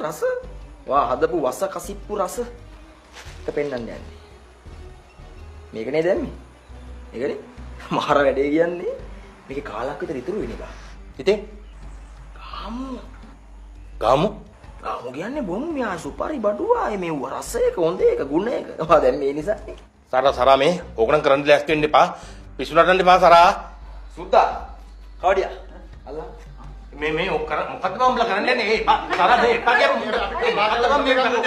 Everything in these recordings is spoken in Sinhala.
රස වා හදපු වස කසිප්පු රස එක පෙන්වන්න යන්නේ. මේකනේ දැම්මේ. ඒකනේ මහර වැඩේ කියන්නේ මේකේ කාලක් විතර ඉතුරු වෙන එක. ඉතින් ගාමු කියන්නේ බොමු මියා සුපරි බඩුවා මේ රස එක හොඳ එක ගුණ එක. ඔයා දැන් මේ නිසානේ. සරා මේ ඕකනම් කරන්න ලෑස්ති වෙන්න එපා. පිස්සු නටන්න එපා සරා. සුද්දා කවඩියා අල්ලා මේ ඔක් කර මොකද්ද මම උඹලා කරන්න යන්නේ? ඒ සරා මේ එපා කියමු. මේ මාතලම් මේක කරන්න.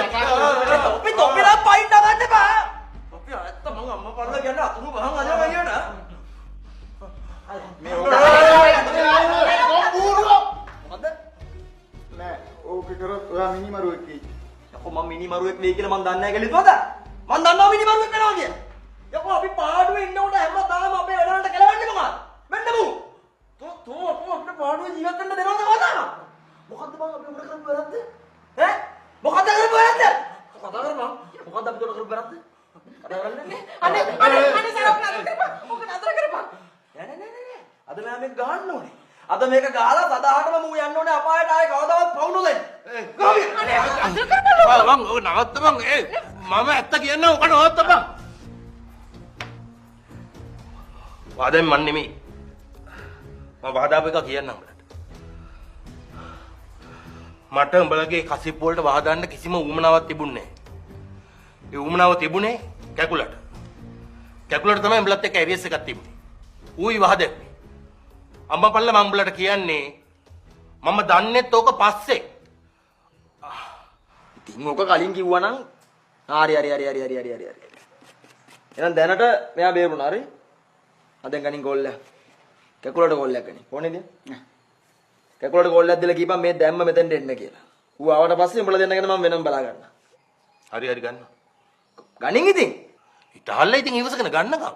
ඔපි තොපිලා පයින් නගන්න බෑ. ඔපි ඇත්ත මං අම්මා පරලා කියන්නේ අතුරු බහන් අදලා කියන. මේ මොකද්ද? නෑ ඕක කරොත් ඔයා මිනිමරුවෙක් වෙයි. යකෝ මම මිනිමරුවෙක් වෙයි කියලා මං දන්නේ නැහැ කියලා හිතුවද? මං දන්නවා මිනිමරුවෙක් වෙනවා කියලා. යකෝ අපි පාඩුවේ ඉන්නකොට හැමදාම අපේ වැඩවලට කෙලවන්නේ මොකක්ද? මෙන්න මු. තෝ අපේ පාඩුවේ ජීවත් වෙන්න දෙනවද කවදාද? මොකද්ද බං අපි උඩ කරපු වැරද්ද? ඈ? මොකද්ද කරපු වැරද්ද? කතා කරමු. මොකද්ද අපි උඩ කරපු වැරද්ද? කතා කරන්නේ. අනේ සරප් නතර කරපන්. ඔක නතර කරපන්. නෑ. අද මම මේක ගහන්න ඕනේ. අද මේක ගහලා සදාහටම මූ යන්න ඕනේ අපායට ආයේ කවදාවත් පවුන දෙන්න. ගාවි. අනේ අතර කරපන්. මං ඔය නවත්ත මං මම ඇත්ත කියන්න ඔක නවත්ත බං. වාදෙන් මන් නෙමෙයි. මම වහදාපු එක කියන්නම් උඹලට. මට උඹලගේ කසිප් වලට වහදාන්න කිසිම උවමනාවක් තිබුණේ නැහැ. ඒ උවමනාව තිබුණේ කැකුලට. කැකුලට තමයි උඹලත් එක්ක ඇරියස් එකක් තිබුණේ. ඌයි වහදෙන්නේ. අම්මා පල්ල මම උඹලට කියන්නේ මම දන්නේත් ඕක පස්සේ. ඉතින් ඕක කලින් කිව්වනම් හරි. එහෙනම් දැනට මෙයා බේරුණා හරි. අදෙන් ගනින් ගෝල් එක. කැකුලට ගෝල් එකක් ගනි. ඕනේද? කැකුලට ගෝල් එකක් දීලා කීපන් මේ දැම්ම මෙතෙන්ට එන්න කියලා. ඌ ආවට පස්සේ උඹලා දෙන්න ගැන මම වෙනම බලා ගන්නවා. හරි ගන්න. ගනින් ඉතින්. ඉතහල්ලා ඉතින් ඉවසගෙන ගන්නකම්.